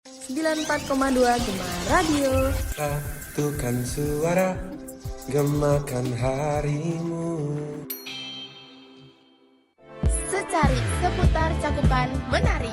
94,2 Gema Radio. Satukan suara, gemakan harimu. Secari seputar cakupan menarik.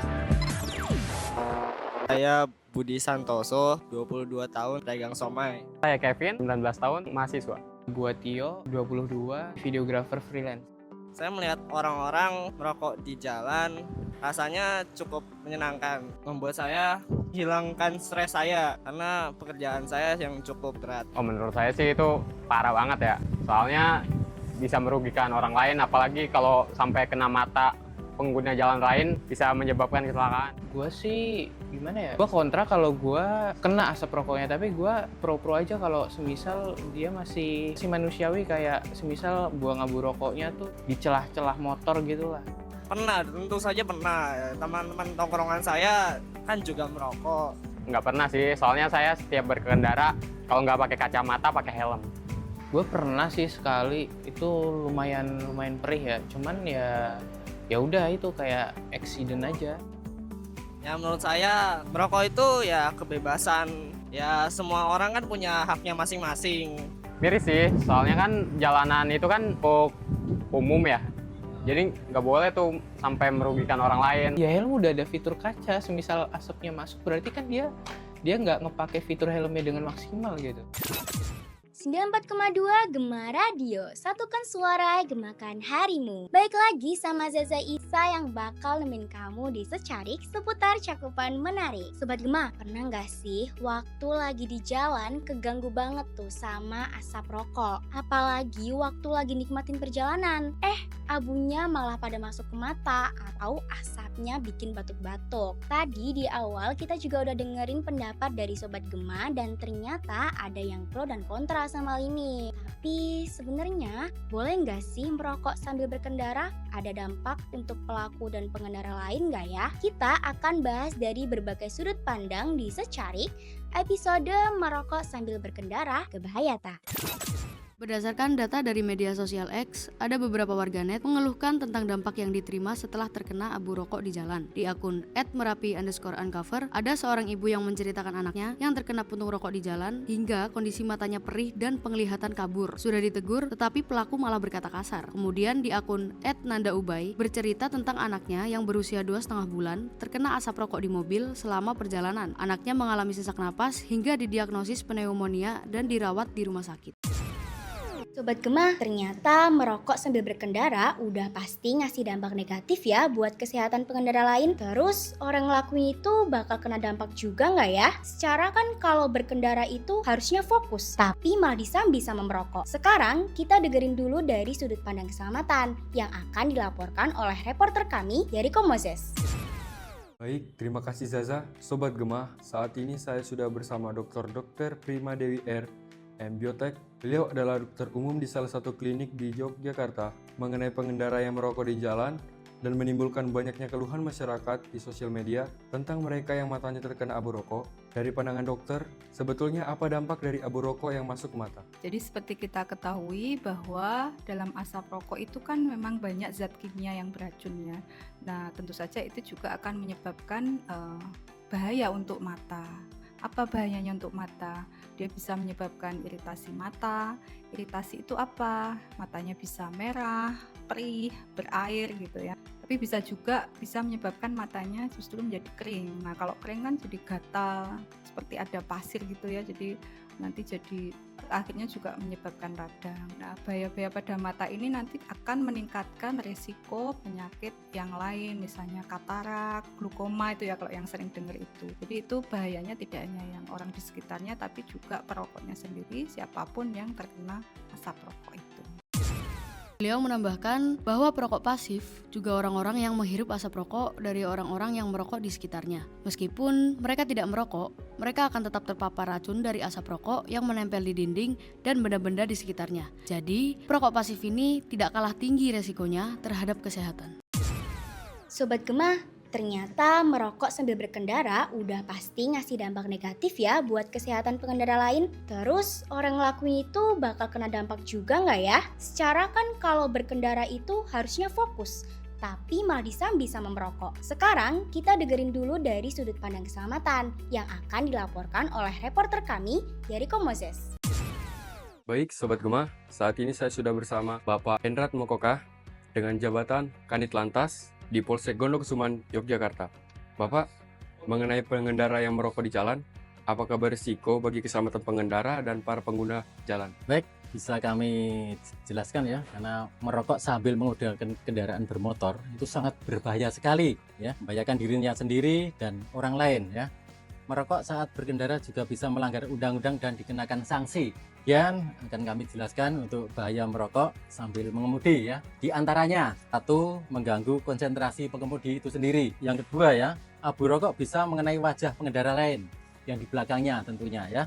Saya Budi Santoso, 22 tahun, pedagang somai. Saya Kevin, 19 tahun, mahasiswa. Gua Tio, 22, videographer freelance. Saya melihat orang-orang merokok di jalan, rasanya cukup menyenangkan. Membuat saya hilangkan stres saya, karena pekerjaan saya yang cukup berat. Menurut saya sih itu parah banget ya. Soalnya bisa merugikan orang lain, apalagi kalau sampai kena mata pengguna jalan lain bisa menyebabkan kecelakaan. Gua sih gimana ya? Gua kontra kalau gua kena asap rokoknya, tapi gua pro-pro aja kalau semisal dia masih manusiawi, kayak semisal buang abu rokoknya tuh di celah-celah motor gitu lah. Pernah, tentu saja pernah. Teman-teman tongkrongan saya kan juga merokok. Nggak pernah sih, soalnya saya setiap berkendara kalau nggak pakai kacamata pakai helm. Gue pernah sih sekali, itu lumayan perih ya. Cuman ya udah itu kayak accident aja. Ya menurut saya merokok itu ya kebebasan. Ya semua orang kan punya haknya masing-masing. Miris sih, soalnya kan jalanan itu kan untuk umum ya. Jadi nggak boleh tuh sampai merugikan orang lain. Ya helm udah ada fitur kaca, semisal asapnya masuk berarti kan dia nggak ngepake fitur helmnya dengan maksimal gitu. 94,2 Gema Radio. Satukan suara, gemakan harimu. Baik lagi sama Zaza Isa yang bakal nemenin kamu di Secarik seputar cakupan menarik. Sobat Gema, pernah nggak sih waktu lagi di jalan keganggu banget tuh sama asap rokok? Apalagi waktu lagi nikmatin perjalanan. Abunya malah pada masuk ke mata atau asapnya bikin batuk-batuk. Tadi di awal kita juga udah dengerin pendapat dari Sobat Gema dan ternyata ada yang pro dan kontra sama hal ini. Tapi sebenarnya boleh nggak sih merokok sambil berkendara? Ada dampak untuk pelaku dan pengendara lain nggak ya? Kita akan bahas dari berbagai sudut pandang di Secarik episode merokok sambil berkendara berbahaya tak? Berdasarkan data dari media sosial X, ada beberapa warganet mengeluhkan tentang dampak yang diterima setelah terkena abu rokok di jalan. Di akun @merapi_uncover, ada seorang ibu yang menceritakan anaknya yang terkena puntung rokok di jalan hingga kondisi matanya perih dan penglihatan kabur. Sudah ditegur, tetapi pelaku malah berkata kasar. Kemudian di akun @nandaubay bercerita tentang anaknya yang berusia 2,5 bulan terkena asap rokok di mobil selama perjalanan. Anaknya mengalami sesak napas hingga didiagnosis pneumonia dan dirawat di rumah sakit. Sobat Gema, ternyata merokok sambil berkendara udah pasti ngasih dampak negatif ya buat kesehatan pengendara lain. Terus orang ngelakuin itu bakal kena dampak juga nggak ya? Secara kan kalau berkendara itu harusnya fokus, tapi malah disambi sama merokok. Sekarang kita dengerin dulu dari sudut pandang keselamatan yang akan dilaporkan oleh reporter kami dari Komoses. Baik, terima kasih Zaza. Sobat Gema, saat ini saya sudah bersama Dr. Prima Dewi R. M. Biotek. Beliau adalah dokter umum di salah satu klinik di Yogyakarta mengenai pengendara yang merokok di jalan dan menimbulkan banyaknya keluhan masyarakat di sosial media tentang mereka yang matanya terkena abu rokok. Dari pandangan dokter, sebetulnya apa dampak dari abu rokok yang masuk ke mata? Jadi seperti kita ketahui bahwa dalam asap rokok itu kan memang banyak zat kimia yang beracun ya. Nah tentu saja itu juga akan menyebabkan bahaya untuk mata. Apa bahayanya untuk mata? Dia bisa menyebabkan iritasi mata. Iritasi itu apa? Matanya bisa merah, perih, berair gitu ya. Tapi bisa juga bisa menyebabkan matanya justru menjadi kering. Nah kalau kering kan jadi gatal, seperti ada pasir gitu ya. Jadi nanti jadi akhirnya juga menyebabkan radang. Nah bahaya-bahaya pada mata ini nanti akan meningkatkan risiko penyakit yang lain, misalnya katarak, glukoma itu ya kalau yang sering dengar itu. Jadi itu bahayanya tidak hanya yang orang di sekitarnya, tapi juga perokoknya sendiri, siapapun yang terkena asap rokok itu. Beliau menambahkan bahwa perokok pasif juga orang-orang yang menghirup asap rokok dari orang-orang yang merokok di sekitarnya. Meskipun mereka tidak merokok, mereka akan tetap terpapar racun dari asap rokok yang menempel di dinding dan benda-benda di sekitarnya. Jadi, perokok pasif ini tidak kalah tinggi resikonya terhadap kesehatan. Sobat Gema, ternyata merokok sambil berkendara udah pasti ngasih dampak negatif ya buat kesehatan pengendara lain. Terus orang ngelakuin itu bakal kena dampak juga nggak ya? Secara kan kalau berkendara itu harusnya fokus, tapi malah disambi sama merokok. Sekarang kita dengerin dulu dari sudut pandang keselamatan yang akan dilaporkan oleh reporter kami, Yeriko Moses. Baik, Sobat Gema, saat ini saya sudah bersama Bapak Endrat Mokoka dengan jabatan Kanit Lantas di Polsek Gondoksuman, Yogyakarta. Bapak, mengenai pengendara yang merokok di jalan, apakah berisiko bagi keselamatan pengendara dan para pengguna jalan? Baik, bisa kami jelaskan ya, karena merokok sambil menggunakan kendaraan bermotor itu sangat berbahaya sekali ya, membahayakan dirinya sendiri dan orang lain ya. Merokok saat berkendara juga bisa melanggar undang-undang dan dikenakan sanksi. Yang akan kami jelaskan untuk bahaya merokok sambil mengemudi ya. Di antaranya, satu, mengganggu konsentrasi pengemudi itu sendiri. Yang kedua ya, abu rokok bisa mengenai wajah pengendara lain yang di belakangnya tentunya ya.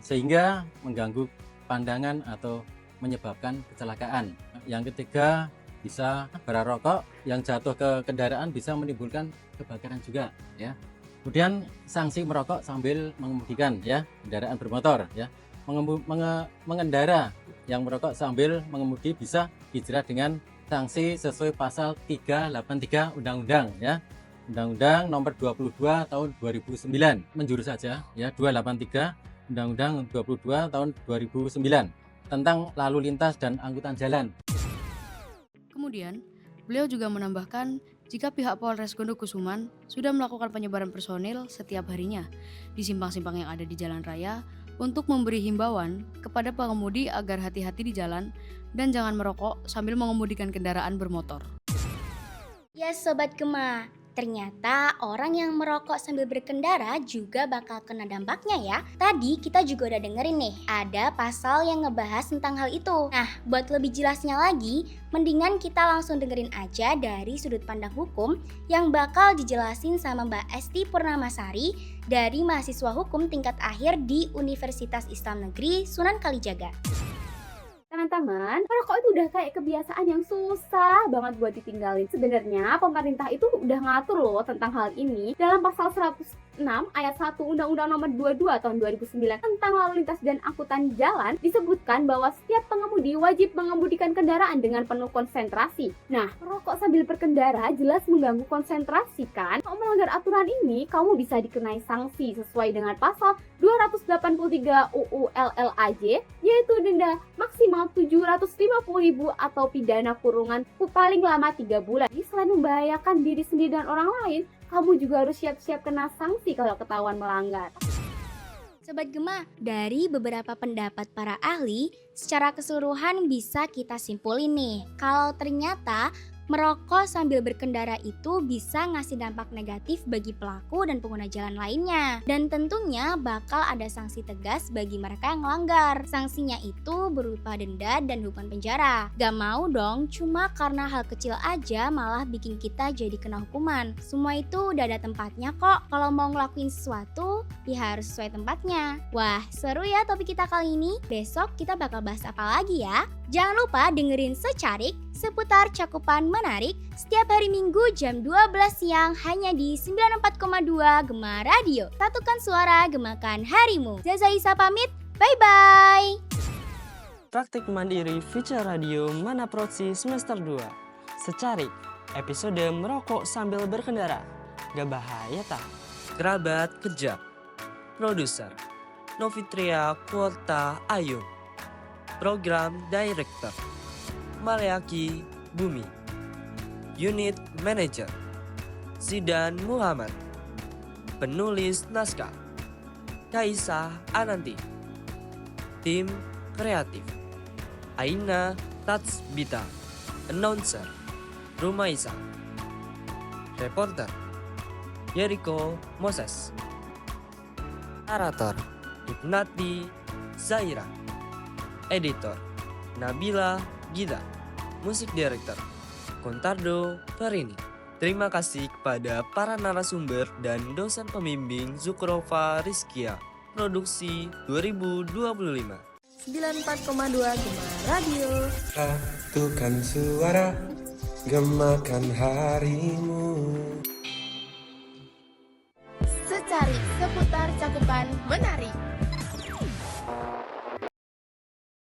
Sehingga mengganggu pandangan atau menyebabkan kecelakaan. Yang ketiga, bisa bara rokok yang jatuh ke kendaraan bisa menimbulkan kebakaran juga ya. Kemudian sanksi merokok sambil mengemudikan ya, kendaraan bermotor ya. Mengendara yang merokok sambil mengemudi bisa dijerat dengan sanksi sesuai pasal 383 Undang-Undang ya. Undang-Undang nomor 22 tahun 2009 menjurus saja ya, 283 Undang-Undang 22 tahun 2009 tentang lalu lintas dan angkutan jalan. Kemudian, beliau juga menambahkan jika pihak Polres Gondoksuman sudah melakukan penyebaran personil setiap harinya di simpang-simpang yang ada di jalan raya untuk memberi himbauan kepada pengemudi agar hati-hati di jalan dan jangan merokok sambil mengemudikan kendaraan bermotor. Ya Sobat Gema, ternyata orang yang merokok sambil berkendara juga bakal kena dampaknya ya. Tadi kita juga udah dengerin nih, ada pasal yang ngebahas tentang hal itu. Nah, buat lebih jelasnya lagi, mendingan kita langsung dengerin aja dari sudut pandang hukum yang bakal dijelasin sama Mbak Esti Purnamasari dari mahasiswa hukum tingkat akhir di Universitas Islam Negeri Sunan Kalijaga. Teman-teman, merokok itu udah kayak kebiasaan yang susah banget buat ditinggalin. Sebenarnya pemerintah itu udah ngatur loh tentang hal ini dalam pasal 106 ayat 1 Undang-Undang nomor 22 tahun 2009 tentang lalu lintas dan angkutan jalan, disebutkan bahwa setiap pengemudi wajib mengemudikan kendaraan dengan penuh konsentrasi. Nah, merokok sambil berkendara jelas mengganggu konsentrasi kan? Kalau melanggar aturan ini, kamu bisa dikenai sanksi sesuai dengan pasal 283 UU LLAJ, yaitu denda maksimal 750.000 atau pidana kurungan paling lama 3 bulan. Jadi selain membahayakan diri sendiri dan orang lain, kamu juga harus siap-siap kena sanksi kalau ketahuan melanggar. Sobat Gema, dari beberapa pendapat para ahli, secara keseluruhan bisa kita simpulin nih, kalau ternyata merokok sambil berkendara itu bisa ngasih dampak negatif bagi pelaku dan pengguna jalan lainnya. Dan tentunya bakal ada sanksi tegas bagi mereka yang melanggar. Sanksinya itu berupa denda dan hukuman penjara. Gak mau dong, cuma karena hal kecil aja malah bikin kita jadi kena hukuman. Semua itu udah ada tempatnya kok. Kalau mau ngelakuin sesuatu, ya harus sesuai tempatnya. Wah, seru ya topik kita kali ini. Besok kita bakal bahas apa lagi ya? Jangan lupa dengerin Secarik seputar cakupan menarik setiap hari Minggu jam 12 siang hanya di 94,2 Gema Radio. Satukan suara, gemakan harimu. Zaza Isa pamit, bye-bye. Praktik Mandiri Future Radio Mana Proksi semester 2. Secarik, episode merokok sambil berkendara. Gak bahaya tak? Kerabat kejam. Produser Novitria Kuota Ayun. Program Director Malayaki Bumi. Unit Manager Zidan Muhammad. Penulis naskah Kaisa Ananti. Tim kreatif Aina Tatsbita. Announcer Rumaisa. Reporter Yeriko Moses. Narator Hipnati Zaira. Editor Nabila Gida. Musik Director Kontardo Perini. Terima kasih kepada para narasumber dan dosen pembimbing Zukrova Rizkia. Produksi 2025. 94,2 Gema Radio. Satukan suara, gemakan harimu. Secarik seputar cakupan menarik.